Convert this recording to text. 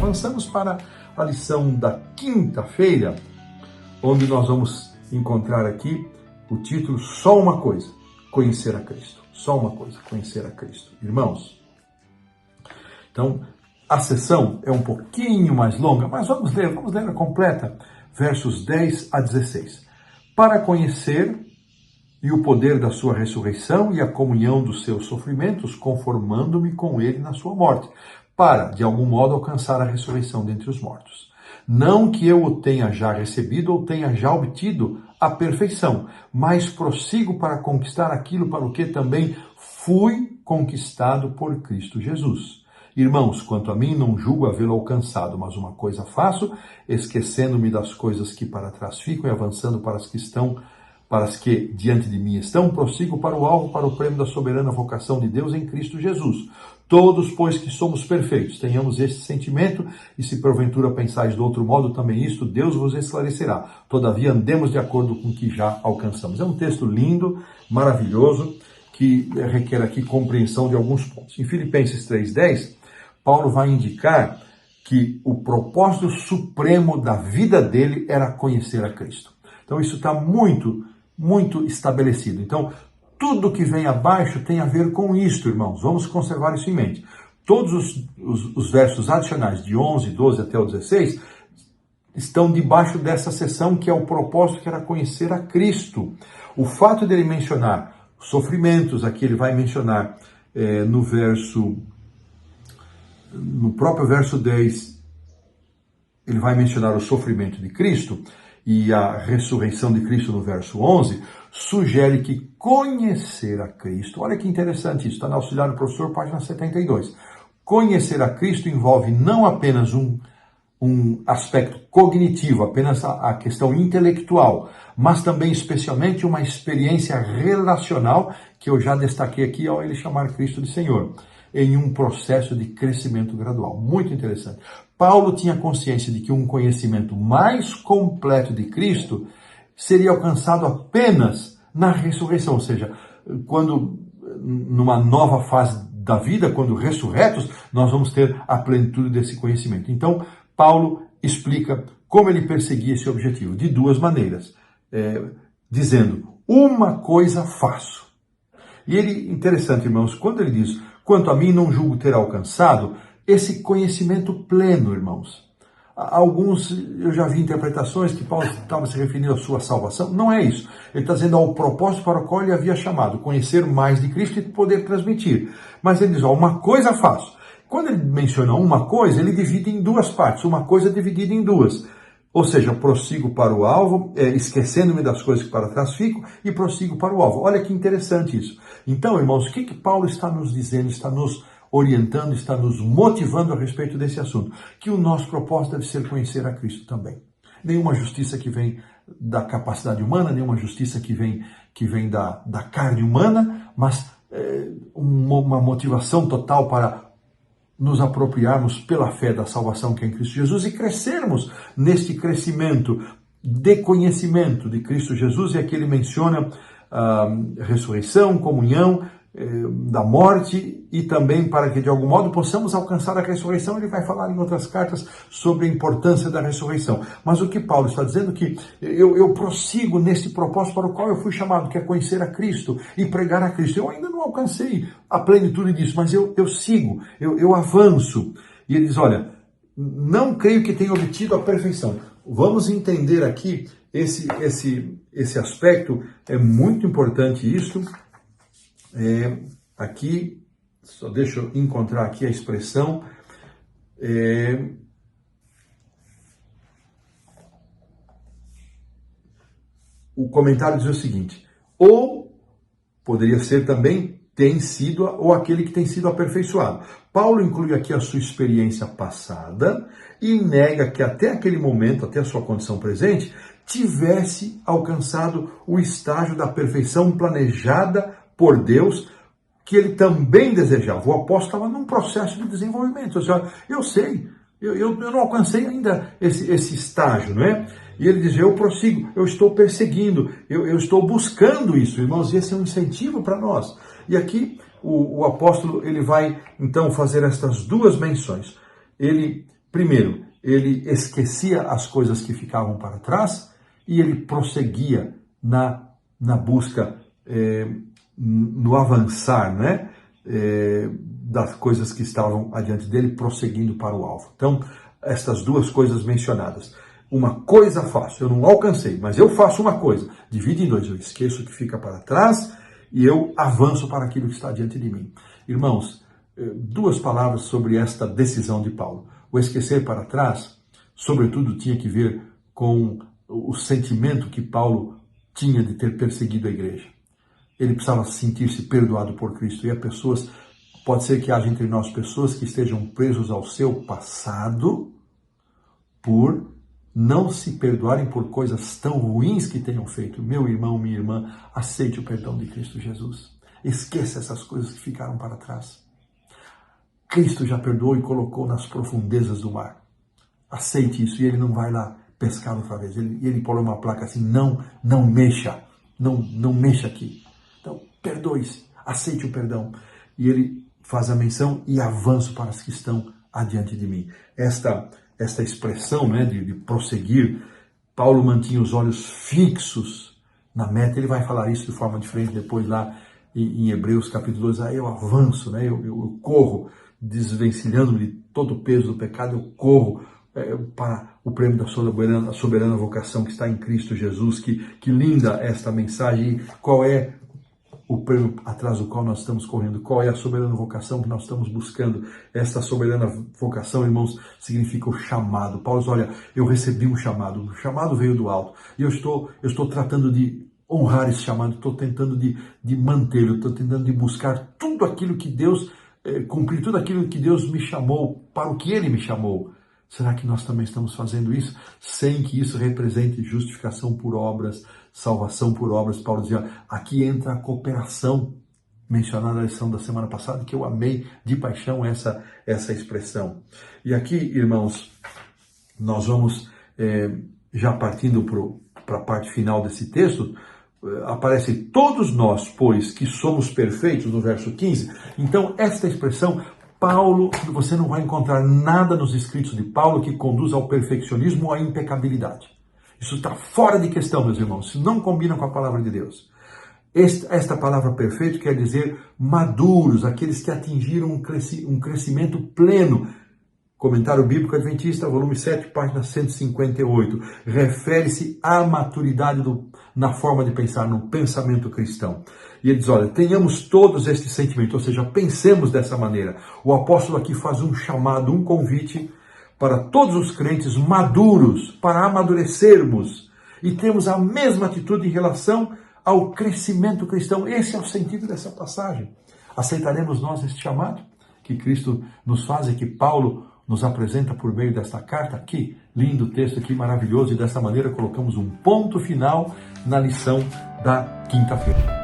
avançamos para a lição da quinta-feira, onde nós vamos encontrar aqui o título Só uma coisa, conhecer a Cristo. Só uma coisa, conhecer a Cristo. Irmãos, então a sessão é um pouquinho mais longa, mas vamos ler a completa, versos 10 a 16. Para conhecer e o poder da sua ressurreição e a comunhão dos seus sofrimentos, conformando-me com ele na sua morte, para, de algum modo, alcançar a ressurreição dentre os mortos. Não que eu o tenha já recebido ou tenha já obtido a perfeição, mas prossigo para conquistar aquilo para o que também fui conquistado por Cristo Jesus. Irmãos, quanto a mim, não julgo havê-lo alcançado, mas uma coisa faço, esquecendo-me das coisas que para trás ficam e avançando para as que diante de mim estão, prossigo para o alvo, para o prêmio da soberana vocação de Deus em Cristo Jesus. Todos, pois, que somos perfeitos, tenhamos este sentimento, e se porventura pensais de outro modo também isto, Deus vos esclarecerá. Todavia, andemos de acordo com o que já alcançamos. É um texto lindo, maravilhoso, que requer aqui compreensão de alguns pontos. Em Filipenses 3:10, Paulo vai indicar que o propósito supremo da vida dele era conhecer a Cristo. Então isso está muito estabelecido. Então, tudo que vem abaixo tem a ver com isto, irmãos. Vamos conservar isso em mente. Todos os versos adicionais de 11, 12 até o 16 estão debaixo dessa seção que é o propósito, que era conhecer a Cristo. O fato dele mencionar sofrimentos, aqui ele vai mencionar no próprio verso 10, ele vai mencionar o sofrimento de Cristo, e a ressurreição de Cristo no verso 11, sugere que conhecer a Cristo, olha que interessante isso, está na Auxiliar do Professor, página 72. Conhecer a Cristo envolve não apenas um aspecto cognitivo, apenas a questão intelectual, mas também especialmente uma experiência relacional, que eu já destaquei aqui ao ele chamar Cristo de Senhor, em um processo de crescimento gradual. Muito interessante. Paulo tinha consciência de que um conhecimento mais completo de Cristo seria alcançado apenas na ressurreição, ou seja, quando numa nova fase da vida, quando ressurretos, nós vamos ter a plenitude desse conhecimento. Então, Paulo explica como ele perseguia esse objetivo, de duas maneiras, dizendo, uma coisa faço. E ele, interessante, irmãos, quando ele diz, quanto a mim não julgo ter alcançado, esse conhecimento pleno, irmãos. Alguns, eu já vi interpretações que Paulo estava se referindo à sua salvação. Não é isso. Ele está dizendo ao propósito para o qual ele havia chamado, conhecer mais de Cristo e poder transmitir. Mas ele diz, uma coisa faço. Quando ele menciona uma coisa, ele divide em duas partes. Uma coisa dividida em duas. Ou seja, prossigo para o alvo, esquecendo-me das coisas que para trás ficam, e prossigo para o alvo. Olha que interessante isso. Então, irmãos, o que Paulo está nos dizendo, está nos orientando, está nos motivando a respeito desse assunto? Que o nosso propósito deve ser conhecer a Cristo também. Nenhuma justiça que vem da capacidade humana, nenhuma justiça que vem da carne humana, mas uma motivação total para nos apropriarmos pela fé da salvação que é em Cristo Jesus e crescermos neste crescimento de conhecimento de Cristo Jesus. E aqui ele menciona ressurreição, comunhão da morte, e também para que de algum modo possamos alcançar a ressurreição. Ele vai falar em outras cartas sobre a importância da ressurreição. Mas o que Paulo está dizendo é que eu prossigo nesse propósito para o qual eu fui chamado, que é conhecer a Cristo e pregar a Cristo. Eu ainda não alcancei a plenitude disso, mas eu sigo, eu avanço. E ele diz, olha, não creio que tenha obtido a perfeição. Vamos entender aqui esse aspecto, é muito importante isso. Aqui, só deixa eu encontrar aqui a expressão. O comentário diz o seguinte, ou poderia ser também tem sido, ou aquele que tem sido aperfeiçoado. Paulo inclui aqui a sua experiência passada e nega que até aquele momento, até a sua condição presente, tivesse alcançado o estágio da perfeição planejada por Deus, que ele também desejava. O apóstolo estava num processo de desenvolvimento. Ou seja, eu sei, eu não alcancei ainda esse estágio, não é? E ele diz, eu prossigo, eu estou perseguindo, eu estou buscando isso, irmãos, e esse é um incentivo para nós. E aqui o apóstolo ele vai então fazer estas duas menções. Ele Primeiro, ele esquecia as coisas que ficavam para trás e ele prosseguia na busca, no avançar, né? Das coisas que estavam adiante dele, prosseguindo para o alvo. Então, estas duas coisas mencionadas. Uma coisa faço, eu não alcancei, mas eu faço uma coisa. Divide em dois, eu esqueço o que fica para trás e eu avanço para aquilo que está diante de mim. Irmãos, duas palavras sobre esta decisão de Paulo. O esquecer para trás, sobretudo, tinha que ver com o sentimento que Paulo tinha de ter perseguido a igreja. Ele precisava sentir-se perdoado por Cristo. E pode ser que haja entre nós pessoas que estejam presos ao seu passado por não se perdoarem por coisas tão ruins que tenham feito. Meu irmão, minha irmã, aceite o perdão de Cristo Jesus. Esqueça essas coisas que ficaram para trás. Cristo já perdoou e colocou nas profundezas do mar. Aceite isso e ele não vai lá pescar outra vez. Ele põe uma placa assim, não mexa, não mexa aqui. Então, perdoe-se, aceite o perdão. E ele faz a menção e avanço para as que estão adiante de mim. Esta expressão, né, de prosseguir, Paulo mantinha os olhos fixos na meta. Ele vai falar isso de forma diferente depois lá em Hebreus capítulo 2. Eu avanço, né, eu corro, desvencilhando-me de todo o peso do pecado, eu corro para o prêmio da soberana vocação que está em Cristo Jesus. Que linda esta mensagem. Qual é o prêmio atrás do qual nós estamos correndo? Qual é a soberana vocação que nós estamos buscando? Esta soberana vocação, irmãos, significa o chamado. Paulo diz, olha, eu recebi um chamado, o chamado veio do alto, e eu estou tratando de honrar esse chamado, estou tentando de mantê-lo, estou tentando de buscar tudo aquilo que Deus, cumprir tudo aquilo que Deus me chamou, para o que Ele me chamou. Será que nós também estamos fazendo isso sem que isso represente justificação por obras, salvação por obras? Paulo dizia, aqui entra a cooperação, mencionada na lição da semana passada, que eu amei de paixão essa expressão. E aqui, irmãos, nós vamos, já partindo para a parte final desse texto, aparece todos nós, pois, que somos perfeitos, no verso 15. Então, esta expressão, Paulo, você não vai encontrar nada nos escritos de Paulo que conduza ao perfeccionismo ou à impecabilidade. Isso está fora de questão, meus irmãos. Isso não combina com a palavra de Deus. Esta palavra perfeito quer dizer maduros, aqueles que atingiram um crescimento pleno. Comentário Bíblico Adventista, volume 7, página 158. Refere-se à maturidade na forma de pensar, no pensamento cristão. E ele diz, olha, tenhamos todos este sentimento, ou seja, pensemos dessa maneira. O apóstolo aqui faz um chamado, um convite para todos os crentes maduros, para amadurecermos e termos a mesma atitude em relação ao crescimento cristão. Esse é o sentido dessa passagem. Aceitaremos nós este chamado que Cristo nos faz e que Paulo nos apresenta por meio desta carta aqui? Lindo texto aqui, maravilhoso, e dessa maneira colocamos um ponto final na lição da quinta-feira.